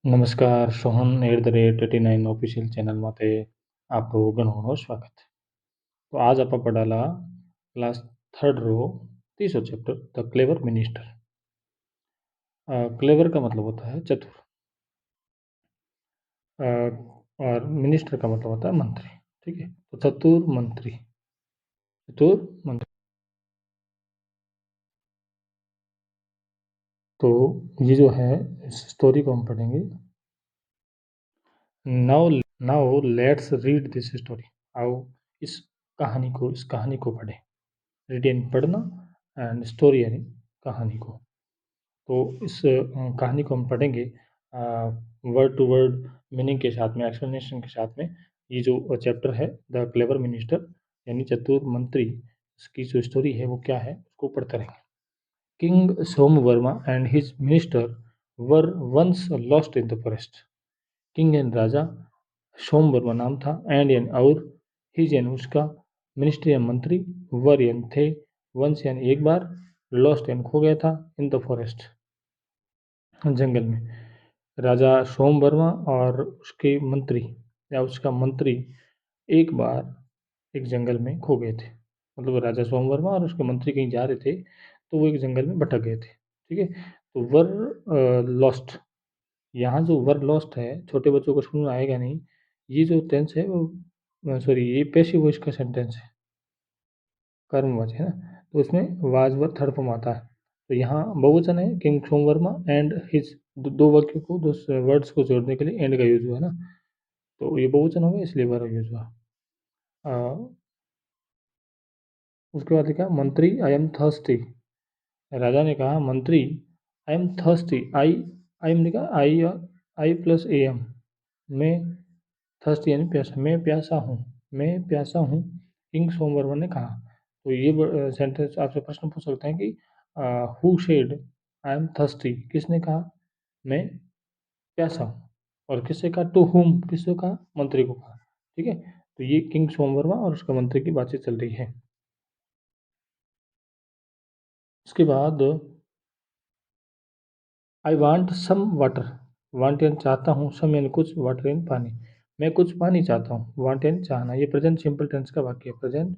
नमस्कार, सोहन @89 ऑफिशियल चॅनलमध्ये आपलं गणगणं स्वागत. तो आज आपण पढ़ाला क्लास थर्ड रो तीसरा chapter the clever minister. Clever का मतलब होता है चतुर। अ, और मिनिस्टर का मतलब होता है मंत्री। ठीक है, तो चतुर मंत्री, चतुर मंत्री। तो ये जो है इस स्टोरी को हम पढ़ेंगे। Now now let's read this story. आओ इस कहानी को पढ़ें। रीड यानी पढ़ना एंड स्टोरी यानी कहानी को। तो इस कहानी को हम पढ़ेंगे वर्ड टू वर्ड मीनिंग के साथ में, एक्सप्लेनेशन के साथ में। ये जो चैप्टर है द क्लेवर मिनिस्टर यानी चतुर मंत्री, इसकी जो स्टोरी है वो क्या है उसको पढ़ते रहेंगे। King Somvarma and his minister were once lost in the forest. King and राजा सोमवर्मा नाम था, एंड यानी और, हिज यानी उसका, मिनिस्टर या मंत्री, वर यानी थे, वंस यानी एक बार, लॉस्ट यानी खो गया था, इन द फॉरेस्ट जंगल में। राजा सोमवर्मा और उसके मंत्री या उसका मंत्री एक बार एक जंगल में खो गए थे। मतलब राजा सोमवर्मा और उसके मंत्री कहीं जा रहे थे, तो वो एक जंगल में भटक गए थे। ठीक है, तो वर लॉस्ट, यहाँ जो वर लॉस्ट है, छोटे बच्चों को समझ में आएगा नहीं। ये जो टेंस है वो, सॉरी, ये पैसिव वॉइस का सेंटेंस है, कर्मवाची है ना, तो उसमें वाज वर थर्ड फॉर्म आता है। तो यहाँ बहुवचन है, किंग सोमवर्मा एंड हिज, दो वाक्यों को, दो वर्ड्स को जोड़ने के लिए एंड का यूज हुआ है ना, तो ये बहुवचन हो गया इसलिए वर यूज हुआ। अ, उसके बाद लिखा मंत्री आई एम थर्स्टी। राजा ने कहा मंत्री I am thirsty, I am लिखा, आई प्लस ए एम, मैं थर्स्टी यानी प्यासा, मैं प्यासा हूँ, मैं प्यासा हूँ, किंग सोमवर्मा ने कहा। तो ये सेंटेंस आपसे प्रश्न पूछ सकते हैं कि who said I am thirsty, किसने कहा मैं प्यासा हूँ, और किससे कहा, टू हुम, किससे कहा, मंत्री को कहा। ठीक है, तो ये किंग सोमवर्मा और उसका मंत्री की बातचीत चल रही है। उसके बाद I want some water, want यानी चाहता हूँ, सम यानी कुछ, वाटर यानी पानी, मैं कुछ पानी चाहता हूँ। वांट यानी चाहना, ये प्रेजेंट सिंपल टेंस का वाक्य है, प्रेजेंट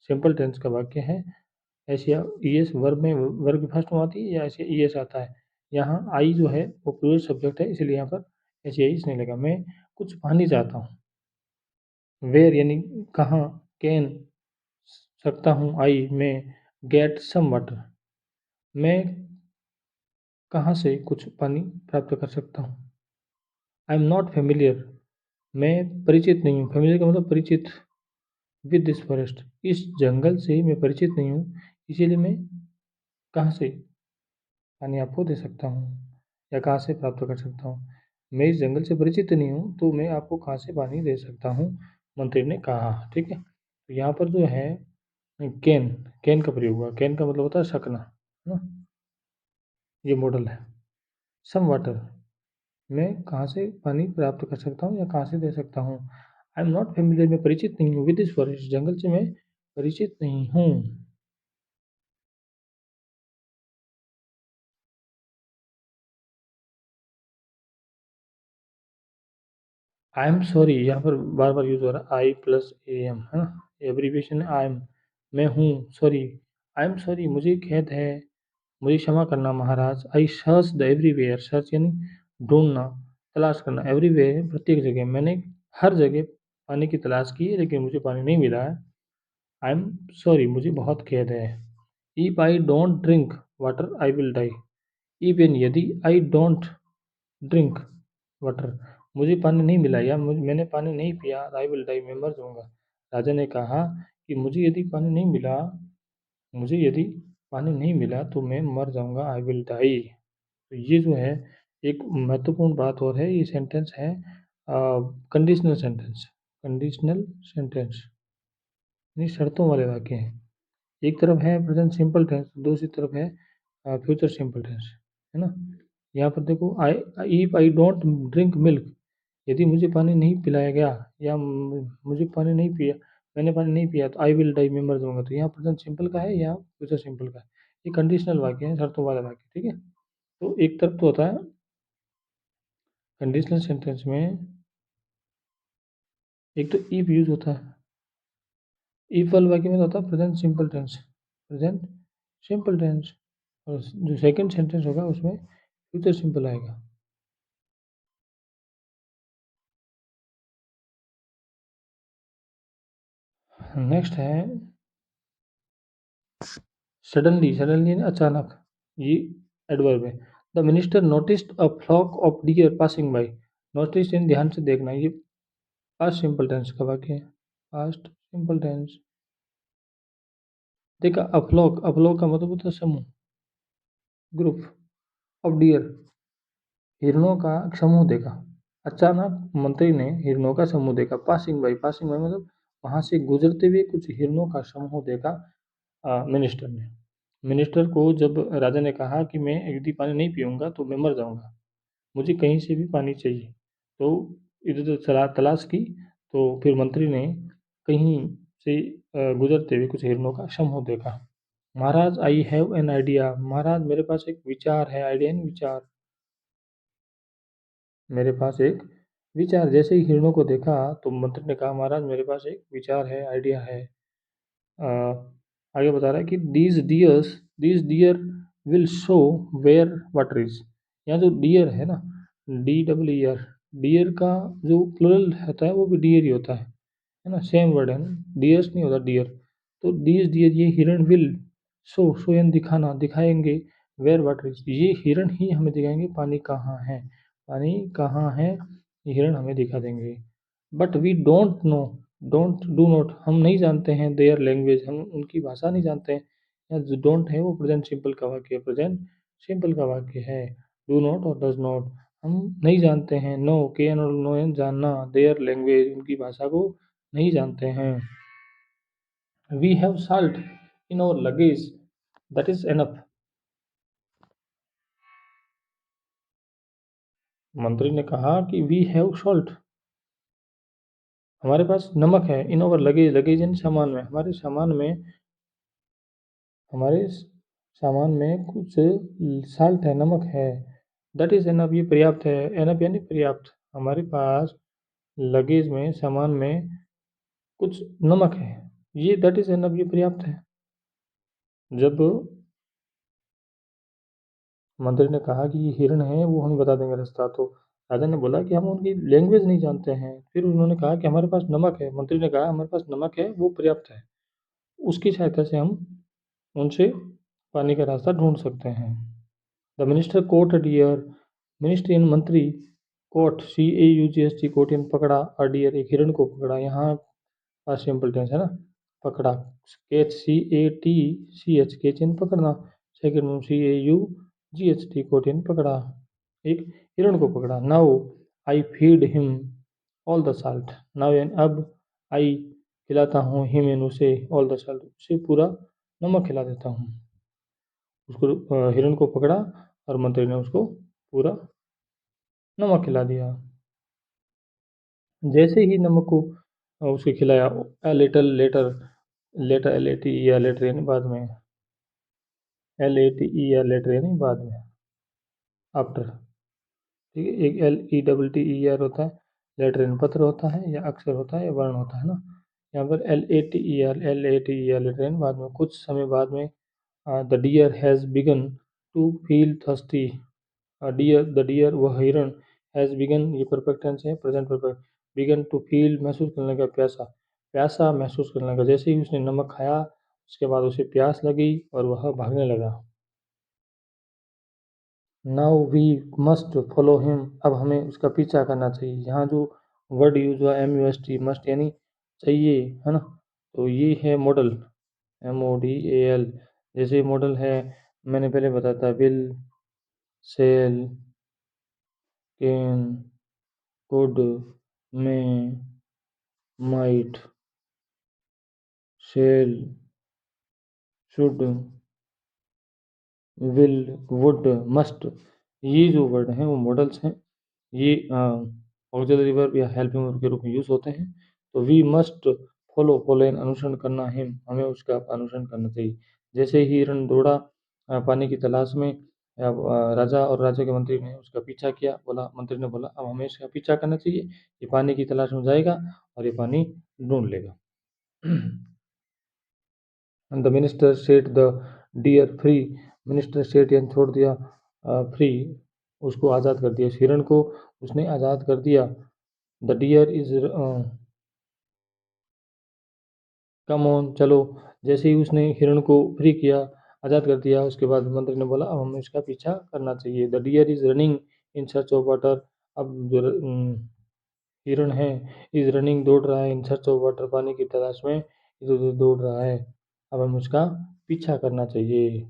सिंपल टेंस का वाक्य है। ऐसे ई एस वर्ब में, वर्ब फर्स्ट में आती है या ऐसे ई एस आता है। यहाँ आई जो है वो प्लूरल सब्जेक्ट है, इसलिए यहाँ पर ऐसे आई नहीं लगा। मैं कुछ पानी चाहता हूँ। वेयर यानी कहाँ, कैन सकता हूँ, आई मैं, गेट सम वाटर, मैं कहाँ से कुछ पानी प्राप्त कर सकता हूँ। आई एम नॉट फेमिलियर, मैं परिचित नहीं हूँ, फेमिलियर का मतलब परिचित, विद दिस फॉरेस्ट, इस जंगल से मैं परिचित नहीं हूँ, इसीलिए मैं कहाँ से पानी आपको दे सकता हूँ या कहाँ से प्राप्त कर सकता हूँ। मैं इस जंगल से परिचित नहीं हूँ, तो मैं आपको कहाँ से पानी दे सकता हूँ, मंत्री ने कहा। ठीक है, तो यहाँ पर जो है कैन, कैन का प्रयोग हुआ। कैन का मतलब होता है सकना, है ना, ये मॉडल है। सम वाटर, मैं कहाँ से पानी प्राप्त कर सकता हूँ या कहाँ से दे सकता हूँ। आई एम नॉट फेमिलियर, मैं परिचित नहीं हूँ, विद दिस फॉरेस्ट, जंगल से मैं परिचित नहीं हूँ। आई एम सॉरी, यहाँ पर बार बार यूज हो रहा है आई प्लस ए एम, है ना, एब्रीविएशन है आई एम, मैं हूँ, सॉरी, आई एम सॉरी, मुझे खेद है, मुझे क्षमा करना महाराज। I search the everywhere, search यानी ढूंढना, तलाश करना, एवरीवेयर प्रत्येक जगह, मैंने हर जगह पानी की तलाश की है लेकिन मुझे पानी नहीं मिला है। आई एम सॉरी, मुझे बहुत खेद है। If I don't drink water I will die, if यानी यदि, आई डोंट ड्रिंक वाटर, मुझे पानी नहीं मिला या मैंने पानी नहीं पिया, आई विल डाई, मैं मर जाऊंगा। राजा ने कहा कि मुझे यदि पानी नहीं मिला तो मैं मर जाऊंगा, आई विल डाई। तो ये जो है एक महत्वपूर्ण बात और है, ये सेंटेंस है कंडीशनल सेंटेंस, कंडीशनल सेंटेंस यानी शर्तों वाले वाक्य हैं। एक तरफ है प्रेजेंट सिंपल टेंस, दूसरी तरफ है फ्यूचर सिंपल टेंस, है ना। यहाँ पर देखो, I if I don't drink milk, यदि मुझे पानी नहीं पिलाया गया या मुझे पानी नहीं पिया, मैंने पानी नहीं पिया, तो आई विल डाई, मैं मर जाऊंगा। तो यहाँ प्रेजेंट सिंपल का है, यहाँ फ्यूचर सिंपल का है। ये कंडीशनल वाक्य है, शर्तों वाला वाक्य। ठीक है, तो एक तरफ तो होता है कंडीशनल सेंटेंस में एक तो इफ यूज होता है, इफ वाले वाक्य में तो होता है present simple tense, present simple tense, और जो सेकंड सेंटेंस होगा उसमें फ्यूचर सिंपल आएगा। नेक्स्ट है सडनली, सडनली अचानक, ये एडवर्ब है। The minister noticed a flock of deer passing by. Notice इन ध्यान से देखना, ये पास्ट सिंपल टेंस का वाक्य है, पास्ट सिंपल टेंस। देखा, अफ्लॉक, अफ्लॉक का मतलब होता है समूह, ग्रुप ऑफ डियर, हिरणों का समूह देखा। अचानक मंत्री ने हिरणों का समूह देखा। पासिंग बाय, पासिंग बाय मतलब वहां से गुजरते हुए कुछ हिरणों का समूह देखा मिनिस्टर ने। मिनिस्टर को जब राजा ने कहा कि मैं एक भी पानी नहीं पीऊंगा तो मैं मर जाऊंगा, मुझे कहीं से भी पानी चाहिए, तो इधर उधर चला तलाश की, तो फिर मंत्री ने कहीं से गुजरते हुए कुछ हिरणों का समूह देखा। महाराज आई हैव एन आइडिया, महाराज मेरे पास एक विचार है, आइडिया नहीं विचार, मेरे पास एक विचार। जैसे ही हिरणों को देखा तो मंत्री ने कहा महाराज मेरे पास एक विचार है, आइडिया है। अ, आगे बता रहा है कि these deer will show where water is. यहाँ जो डियर है ना, D W E R, deer का जो प्लुरल होता है वो भी डियर ही होता है ना, सेम वर्ड है ना, डियर्स नहीं होता डियर। तो दीज डियर, ये हिरण विल शो यानी दिखाना, दिखाएंगे, वेयर वाटर इज, ये हिरण ही हमें दिखाएंगे पानी कहाँ है, पानी कहाँ है, ये हिरण हमें दिखा देंगे। But we don't know, don't do not, हम नहीं जानते हैं देयर लैंग्वेज, हम उनकी भाषा नहीं जानते हैं। या जो डोंट है वो प्रेजेंट सिंपल का वाक्य है, प्रेजेंट सिंपल का वाक्य है। डू नॉट और डज नॉट, हम नहीं जानते हैं, नो के एन और नो एन जानना, देयर लैंग्वेज उनकी भाषा को नहीं जानते हैं। We have salt in our luggage, that is enough. मंत्री ने कहा कि वी हैव सॉल्ट, हमारे पास नमक है, इन आवर लगेज, लगेज इन सामान में, हमारे सामान में, हमारे सामान में कुछ साल्ट है, नमक है। दैट इज एनफ, ये पर्याप्त है, एनफ यानी पर्याप्त, हमारे पास लगेज में, सामान में कुछ नमक है, ये दैट इज एनफ, ये पर्याप्त है। जब मंत्री ने कहा कि ये हिरण है वो हमें बता देंगे रास्ता, तो राजा ने बोला कि हम उनकी लैंग्वेज नहीं जानते हैं। फिर उन्होंने कहा कि हमारे पास नमक है, मंत्री ने कहा हमारे पास नमक है वो पर्याप्त है, उसकी सहायता से हम उनसे पानी का रास्ता ढूंढ सकते हैं। The minister caught a deer, minister यानी मंत्री, caught C A U G S T, caught यानी पकड़ा, अ डियर एक हिरण को पकड़ा, यहाँ पास सिंपल टेंस है ना, पकड़ा, catch C A T C H, catch यानी पकड़ना, सेकंड में C A U G H T, caught यानी पकड़ा, एक हिरण को पकड़ा। Now I feed him all the salt, now यानी अब, आई खिलाता हूँ, हिम यानी उसे, ऑल द साल्ट उसे पूरा नमक खिला देता हूँ। उसको हिरण को पकड़ा और मंत्री ने उसको पूरा नमक खिला दिया। जैसे ही नमक को उसे खिलाया, a little later, later L A T E R, later यानी बाद में, L A T E R later यानी बाद में, आफ्टर, ठीक है। एक L E double T E R होता है, लेटर यानी पत्र होता है या अक्षर होता है या वर्ण होता है ना। यहाँ पर L A T E R, L A T E R later यानी बाद में, कुछ समय बाद में। The deer has begun to feel thirsty, deer, the deer वह हिरण, हैज़ बिगन ये परफेक्ट टेंस है, present perfect, begun to feel महसूस करने का, प्यासा, प्यासा महसूस करने का। जैसे ही उसने नमक खाया उसके बाद उसे प्यास लगी और वह भागने लगा। Now we must follow him, अब हमें उसका पीछा करना चाहिए। यहाँ जो वर्ड यूज हुआ M U S T, must यानी चाहिए, है ना, तो ये है modal, M O D A L. जैसे मॉडल है, मैंने पहले बताया था, will, shall, can, could, may, might, shall, should, will, would, must, ये जो वर्ड हैं वो मॉडल्स हैं। ये ऑक्सिलरी वर्ब या हेल्पिंग वर्ब के रूप में यूज होते हैं। तो वी मस्ट फॉलो, फॉलो यानी अनुसरण करना, हिम हमें उसका अनुसरण करना चाहिए। जैसे ही हिरण दौड़ा पानी की तलाश में, अब राजा और राजा के मंत्री ने उसका पीछा किया, मंत्री ने बोला अब हमें इसका पीछा करना चाहिए, ये पानी की तलाश में जाएगा और ये पानी ढूंढ लेगा। And the minister set the deer free, minister set यानी छोड़ दिया, फ्री, उसको आज़ाद कर दिया, इस हिरण को उसने आज़ाद कर दिया। The deer is come on, चलो। जैसे ही उसने हिरण को फ्री किया, आज़ाद कर दिया, उसके बाद मंत्री ने बोला अब हमें इसका पीछा करना चाहिए। The deer is running in search of water, अब जो हिरण है इज रनिंग, दौड़ रहा है, इन सर्च ऑफ वाटर, पानी की तलाश में इधर उधर दौड़ रहा है, अब हमें उसका पीछा करना चाहिए।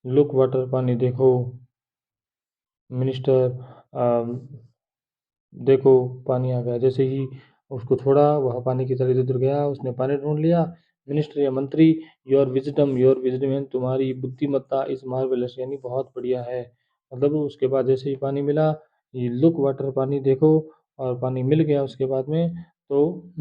लुक वाटर, पानी देखो। मिनिस्टर, देखो पानी आ गया। जैसे ही उसको छोड़ा, वह पानी की तरफ इधर उधर गया, उसने पानी ढूंढ लिया। मिनिस्टर या मंत्री, योर विजडम यानी तुम्हारी बुद्धिमत्ता इज मार्वेलस यानी बहुत बढ़िया है। मतलब उसके बाद जैसे ही पानी मिला, ये लुक वाटर, पानी देखो, और पानी मिल गया उसके बाद में, तो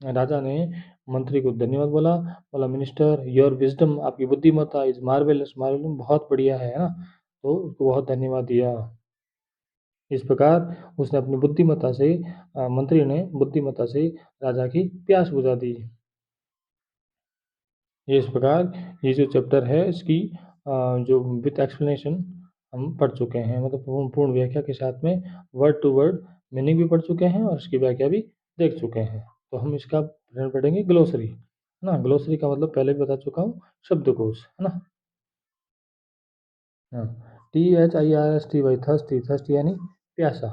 राजा ने मंत्री को धन्यवाद बोला, मिनिस्टर योर विजडम, आपकी बुद्धिमत्ता इज मार्वेलस, मार्वेलस बहुत बढ़िया है ना, तो उसको बहुत धन्यवाद दिया। इस प्रकार उसने अपनी बुद्धिमत्ता से, मंत्री ने बुद्धिमत्ता से राजा की प्यास बुझा दी। ये इस प्रकार ये जो चैप्टर है इसकी जो विथ एक्सप्लेनेशन हम पढ़ चुके हैं, मतलब पूर्ण व्याख्या के साथ में वर्ड टू वर्ड मीनिंग भी पढ़ चुके हैं और इसकी व्याख्या भी देख चुके हैं। तो हम इसका पढ़ेंगे ग्लोसरी, है ना। ग्लोसरी का मतलब पहले भी बता चुका हूँ, शब्दकोश, है ना। हाँ, THIRSTY, थर्स्टी, थर्स्टी यानी प्यासा।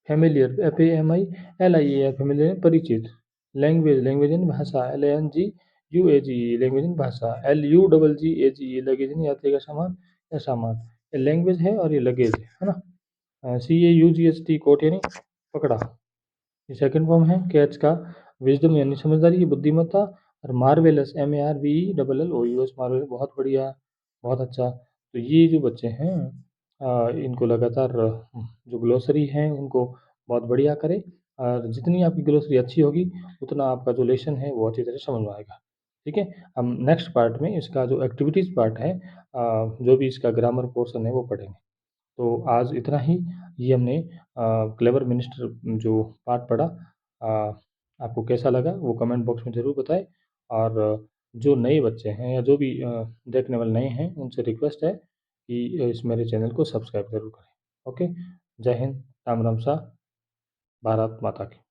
फेमिलियर, FAMILIAR, फेमिलियर परिचित। लैंग्वेज, लैंग्वेज यानी भाषा, LANGUAGE, लैंग्वेज यानी भाषा। LUGGAGE, लगेज यानी यात्री का सामान या सामान। ये लैंग्वेज है और ये लगेज है ना। CAUGST, कोट यानी पकड़ा। ये सेकंड फॉर्म है कैच का। विजडम यानी समझदारी, बुद्धिमत्ता। और मार्वेलस, MARVELLOUS, मार्वेलस बहुत बढ़िया, बहुत अच्छा। तो ये जो बच्चे हैं, इनको लगातार जो ग्लोसरी है उनको बहुत बढ़िया करें, और जितनी आपकी ग्लोसरी अच्छी होगी उतना आपका जो लेसन है वो अच्छी तरह समझ में आएगा। ठीक है, हम नेक्स्ट पार्ट में इसका जो एक्टिविटीज़ पार्ट है, जो भी इसका ग्रामर पोर्शन है वो पढ़ेंगे। तो आज इतना ही। ये हमने क्लेवर मिनिस्टर जो पार्ट पढ़ा, आपको कैसा लगा वो कमेंट बॉक्स में ज़रूर बताएं। और जो नए बच्चे हैं या जो भी देखने वाले नए हैं उनसे रिक्वेस्ट है कि इस मेरे चैनल को सब्सक्राइब ज़रूर करें। ओके, जय हिंद, राम राम सा, भारत माता की।